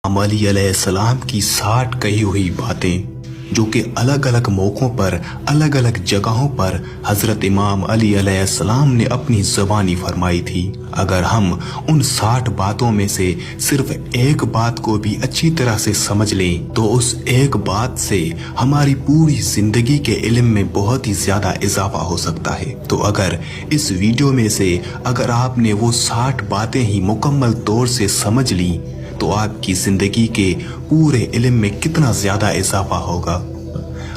इमाम अली अलैहिस्सलाम की 60 कही हुई बातें जो कि अलग अलग मौकों पर अलग अलग जगहों पर हजरत इमाम अली अलैहिस्सलाम ने अपनी ज़बानी फरमाई थी। अगर हम उन 60 बातों में से सिर्फ एक बात को भी अच्छी तरह से समझ लें तो उस एक बात से हमारी पूरी जिंदगी के इल्म में बहुत ही ज्यादा इजाफा हो सकता है। तो अगर इस वीडियो में से अगर आपने वो 60 बातें ही मुकम्मल तौर से समझ ली तो आपकी जिंदगी के पूरे इल्म में कितना ज्यादा इजाफा होगा।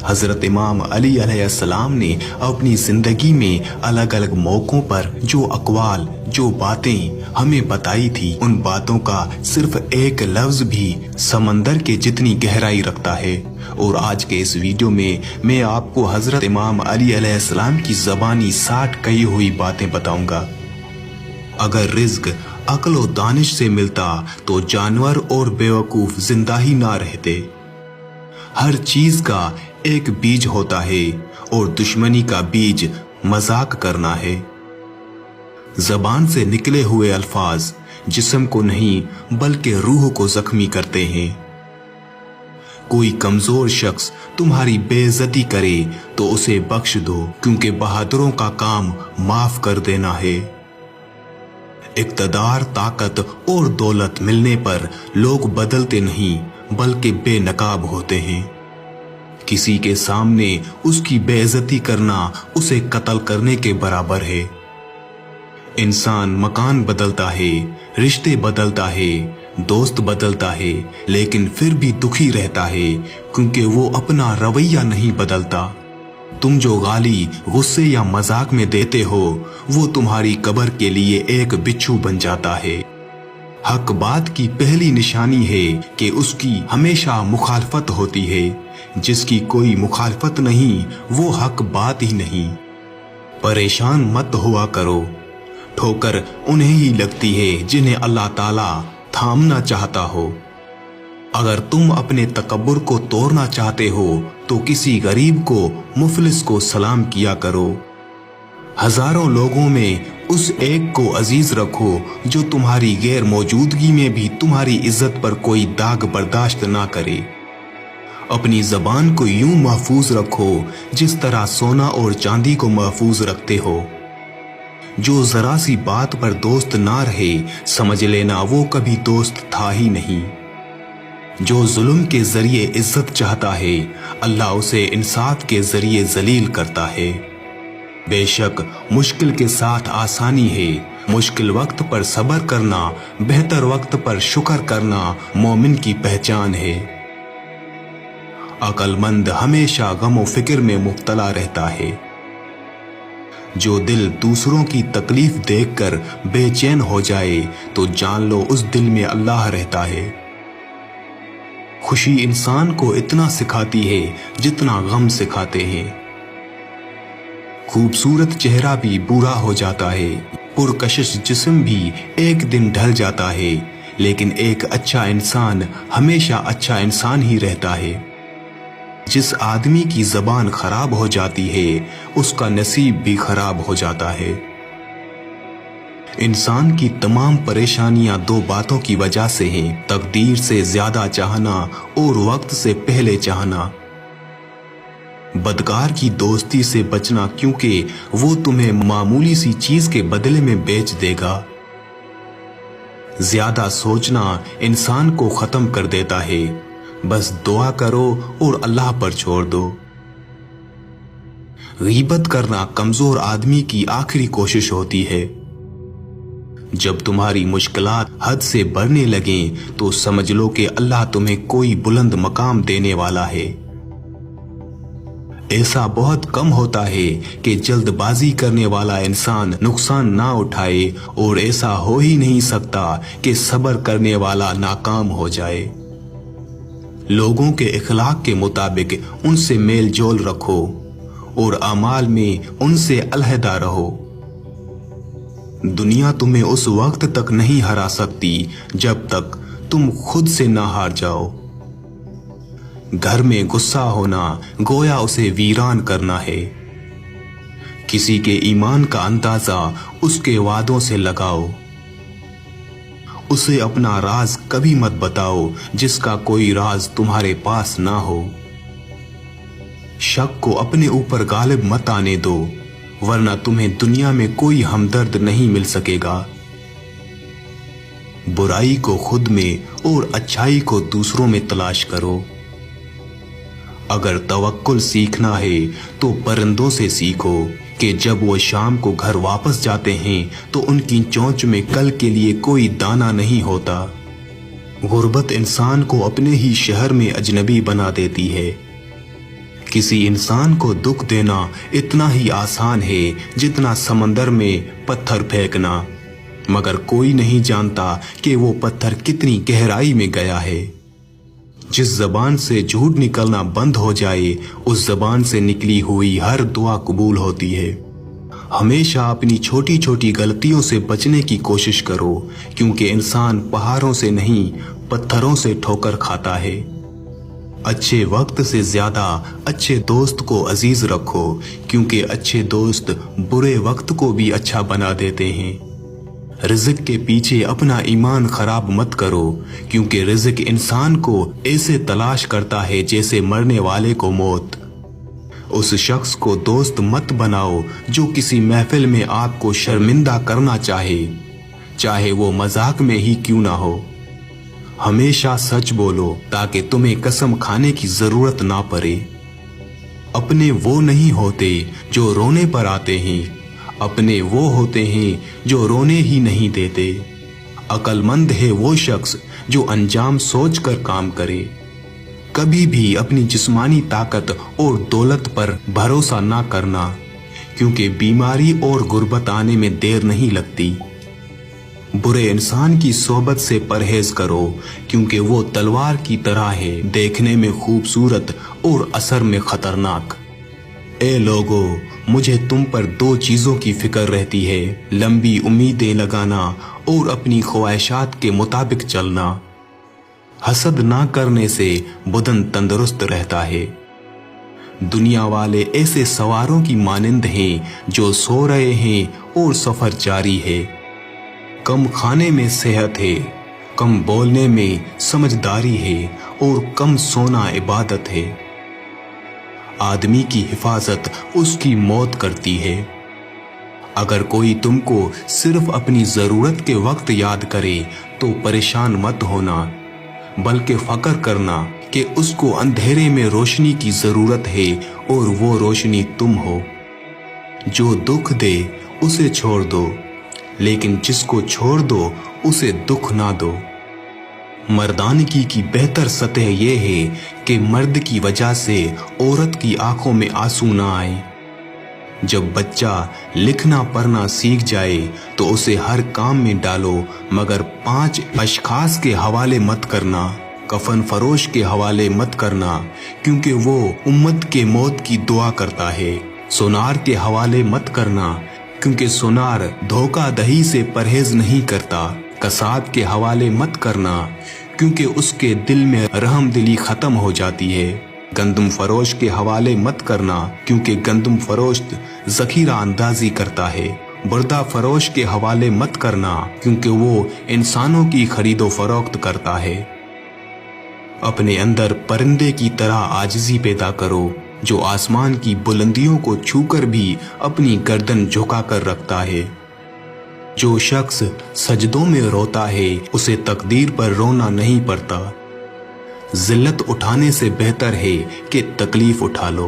हजरत इमाम अली अलैहिस्सलाम ने अपनी जिंदगी में अलग अलग मौकों पर जो अक़वाल जो बातें हमें बताई थी उन बातों का सिर्फ एक लफ्ज भी समंदर के जितनी गहराई रखता है। और आज के इस वीडियो में मैं आपको हजरत इमाम अली अलैहिस्सलाम की ज़बानी 60 कही हुई बातें बताऊंगा। अगर रिज़्क अक्ल और दानिश से मिलता तो जानवर और बेवकूफ जिंदा ही ना रहते। हर चीज का एक बीज होता है और दुश्मनी का बीज मजाक करना है। जबान से निकले हुए अल्फाज जिस्म को नहीं बल्कि रूह को जख्मी करते हैं। कोई कमजोर शख्स तुम्हारी बेइज्जती करे तो उसे बख्श दो, क्योंकि बहादुरों का काम माफ कर देना है। इक़्तिदार, ताकत और दौलत मिलने पर लोग बदलते नहीं बल्कि बेनकाब होते हैं। किसी के सामने उसकी बेइज्जती करना उसे कत्ल करने के बराबर है। इंसान मकान बदलता है, रिश्ते बदलता है, दोस्त बदलता है, लेकिन फिर भी दुखी रहता है क्योंकि वो अपना रवैया नहीं बदलता। तुम जो गाली गुस्से या मजाक में देते हो वो तुम्हारी कब्र के लिए एक बिच्छू बन जाता है। हक बात की पहली निशानी है कि उसकी हमेशा मुखालफत होती है। जिसकी कोई मुखालफत नहीं वो हक बात ही नहीं। परेशान मत हुआ करो, ठोकर उन्हें ही लगती है जिन्हें अल्लाह ताला थामना चाहता हो। अगर तुम अपने तकब्बुर को तोड़ना चाहते हो तो किसी गरीब को मुफलिस को सलाम किया करो। हजारों लोगों में उस एक को अजीज रखो जो तुम्हारी गैर मौजूदगी में भी तुम्हारी इज्जत पर कोई दाग बर्दाश्त ना करे। अपनी जबान को यूं महफूज रखो जिस तरह सोना और चांदी को महफूज रखते हो। जो जरा सी बात पर दोस्त ना रहे समझ लेना वो कभी दोस्त था ही नहीं। जो जुल्म के जरिए इज्जत चाहता है अल्लाह उसे इंसाफ के जरिए जलील करता है। बेशक मुश्किल के साथ आसानी है। मुश्किल वक्त पर सब्र करना, बेहतर वक्त पर शुक्र करना मोमिन की पहचान है। अक्लमंद हमेशा गम फिक्र में मुब्तला रहता है। जो दिल दूसरों की तकलीफ देखकर बेचैन हो जाए तो जान लो उस दिल में अल्लाह रहता है। खुशी इंसान को इतना सिखाती है जितना गम सिखाते हैं। खूबसूरत चेहरा भी बुरा हो जाता है, पुरकशिश जिस्म भी एक दिन ढल जाता है, लेकिन एक अच्छा इंसान हमेशा अच्छा इंसान ही रहता है। जिस आदमी की जबान खराब हो जाती है उसका नसीब भी खराब हो जाता है। इंसान की तमाम परेशानियां दो बातों की वजह से हैं, तकदीर से ज्यादा चाहना और वक्त से पहले चाहना। बदकार की दोस्ती से बचना क्योंकि वो तुम्हें मामूली सी चीज के बदले में बेच देगा। ज्यादा सोचना इंसान को खत्म कर देता है। बस दुआ करो और अल्लाह पर छोड़ दो। गीबत करना कमजोर आदमी की आखिरी कोशिश होती है। जब तुम्हारी मुश्किलात हद से बढ़ने लगें तो समझ लो कि अल्लाह तुम्हें कोई बुलंद मकाम देने वाला है। ऐसा बहुत कम होता है कि जल्दबाजी करने वाला इंसान नुकसान ना उठाए और ऐसा हो ही नहीं सकता कि सब्र करने वाला नाकाम हो जाए। लोगों के इखलाक के मुताबिक उनसे मेल जोल रखो और अमाल में उनसे अलहदा रहो। दुनिया तुम्हें उस वक्त तक नहीं हरा सकती जब तक तुम खुद से ना हार जाओ। घर में गुस्सा होना गोया उसे वीरान करना है। किसी के ईमान का अंदाजा उसके वादों से लगाओ। उसे अपना राज कभी मत बताओ जिसका कोई राज तुम्हारे पास ना हो। शक को अपने ऊपर गालिब मत आने दो, वरना तुम्हें दुनिया में कोई हमदर्द नहीं मिल सकेगा। बुराई को खुद में और अच्छाई को दूसरों में तलाश करो। अगर तवक्कुल सीखना है तो परिंदों से सीखो कि जब वो शाम को घर वापस जाते हैं तो उनकी चोंच में कल के लिए कोई दाना नहीं होता। गुर्बत इंसान को अपने ही शहर में अजनबी बना देती है। किसी इंसान को दुख देना इतना ही आसान है जितना समंदर में पत्थर फेंकना, मगर कोई नहीं जानता कि वो पत्थर कितनी गहराई में गया है। जिस जबान से झूठ निकलना बंद हो जाए, उस जबान से निकली हुई हर दुआ कबूल होती है। हमेशा अपनी छोटी छोटी गलतियों से बचने की कोशिश करो, क्योंकि इंसान पहाड़ों से नहीं पत्थरों से ठोकर खाता है। अच्छे वक्त से ज्यादा अच्छे दोस्त को अजीज रखो, क्योंकि अच्छे दोस्त बुरे वक्त को भी अच्छा बना देते हैं। रिज़्क के पीछे अपना ईमान खराब मत करो, क्योंकि रिज़्क इंसान को ऐसे तलाश करता है जैसे मरने वाले को मौत। उस शख्स को दोस्त मत बनाओ जो किसी महफिल में आपको शर्मिंदा करना चाहे वो मजाक में ही क्यों ना हो। हमेशा सच बोलो ताकि तुम्हें कसम खाने की जरूरत ना पड़े। अपने वो नहीं होते जो रोने पर आते हैं, अपने वो होते हैं जो रोने ही नहीं देते। अक्लमंद है वो शख्स जो अंजाम सोचकर काम करे। कभी भी अपनी जिस्मानी ताकत और दौलत पर भरोसा ना करना, क्योंकि बीमारी और गुर्बत आने में देर नहीं लगती। बुरे इंसान की सोबत से परहेज करो, क्योंकि वो तलवार की तरह है, देखने में खूबसूरत और असर में खतरनाक। ए लोगो, मुझे तुम पर दो चीजों की फिक्र रहती है, लंबी उम्मीदें लगाना और अपनी ख्वाहिशात के मुताबिक चलना। हसद ना करने से बदन तंदुरुस्त रहता है। दुनिया वाले ऐसे सवारों की मानिंद हैं जो सो रहे हैं और सफर जारी है। कम खाने में सेहत है, कम बोलने में समझदारी है और कम सोना इबादत है। आदमी की हिफाजत उसकी मौत करती है। अगर कोई तुमको सिर्फ अपनी जरूरत के वक्त याद करे तो परेशान मत होना, बल्कि फक्र करना कि उसको अंधेरे में रोशनी की जरूरत है और वो रोशनी तुम हो। जो दुख दे उसे छोड़ दो, लेकिन जिसको छोड़ दो उसे दुख ना दो। मर्दानगी की बेहतर सतह यह है कि मर्द की वजह से औरत की आंखों में आंसू ना आए। जब बच्चा लिखना पढ़ना सीख जाए तो उसे हर काम में डालो, मगर 5 अशखास के हवाले मत करना। कफन फरोश के हवाले मत करना, क्योंकि वो उम्मत के मौत की दुआ करता है। सोनार के हवाले मत करना, क्योंकि सोनार धोखाधड़ी से परहेज नहीं करता। कसाब के हवाले मत करना, क्योंकि उसके दिल में रहमदिली खत्म हो जाती है। गंदम फरोश के हवाले मत करना, क्योंकि गंदम फरोश जखीरा अंदाजी करता है। बर्दा फरोश के हवाले मत करना, क्योंकि वो इंसानों की खरीदो फरोख्त करता है। अपने अंदर परिंदे की तरह आजिज़ी पैदा करो, जो आसमान की बुलंदियों को छूकर भी अपनी गर्दन झुका कर रखता है। जो शख्स सजदों में रोता है उसे तकदीर पर रोना नहीं पड़ता। जिल्लत उठाने से बेहतर है कि तकलीफ उठा लो।